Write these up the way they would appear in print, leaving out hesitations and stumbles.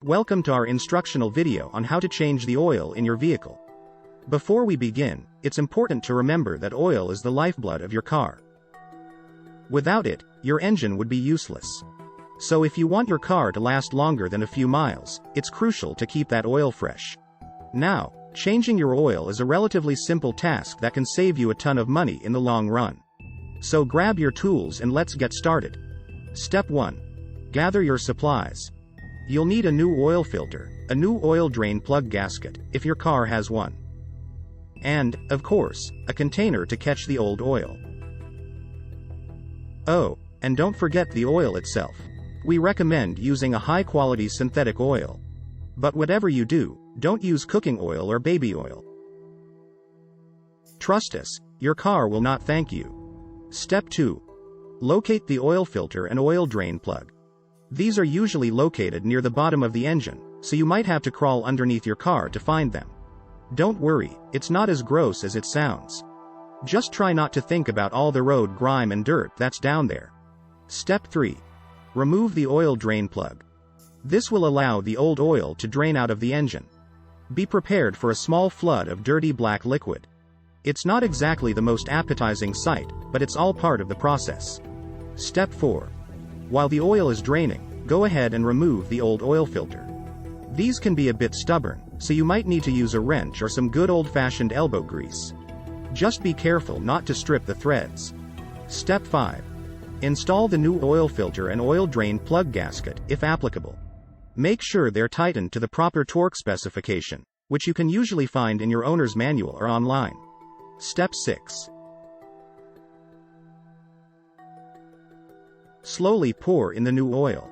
Welcome to our instructional video on how to change the oil in your vehicle. Before we begin, it's important to remember that oil is the lifeblood of your car. Without it, your engine would be useless. So if you want your car to last longer than a few miles, it's crucial to keep that oil fresh. Now, changing your oil is a relatively simple task that can save you a ton of money in the long run. So grab your tools and let's get started. Step 1. Gather your supplies. You'll need a new oil filter, a new oil drain plug gasket, if your car has one. And, of course, a container to catch the old oil. Oh, and don't forget the oil itself. We recommend using a high-quality synthetic oil. But whatever you do, don't use cooking oil or baby oil. Trust us, your car will not thank you. Step 2. Locate the oil filter and oil drain plug. These are usually located near the bottom of the engine, so you might have to crawl underneath your car to find them. Don't worry, it's not as gross as it sounds. Just try not to think about all the road grime and dirt that's down there. Step 3. Remove the oil drain plug. This will allow the old oil to drain out of the engine. Be prepared for a small flood of dirty black liquid. It's not exactly the most appetizing sight, but it's all part of the process. Step 4. While the oil is draining, go ahead and remove the old oil filter. These can be a bit stubborn, so you might need to use a wrench or some good old-fashioned elbow grease. Just be careful not to strip the threads. Step 5. Install the new oil filter and oil drain plug gasket, if applicable. Make sure they're tightened to the proper torque specification, which you can usually find in your owner's manual or online. Step 6. Slowly pour in the new oil.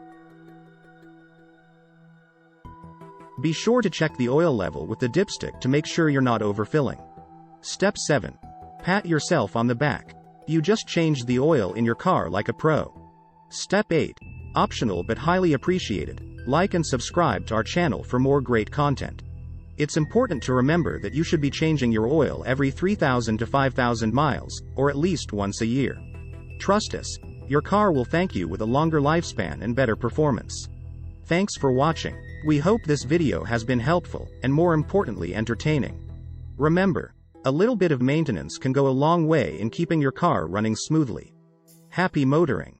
Be sure to check the oil level with the dipstick to make sure you're not overfilling. Step 7. Pat yourself on the back. You just changed the oil in your car like a pro. Step 8. Optional but highly appreciated. Like and subscribe to our channel for more great content. It's important to remember that you should be changing your oil every 3,000 to 5,000 miles, or at least once a year. Trust us, your car will thank you with a longer lifespan and better performance. Thanks for watching. We hope this video has been helpful, and more importantly entertaining. Remember, a little bit of maintenance can go a long way in keeping your car running smoothly. Happy motoring!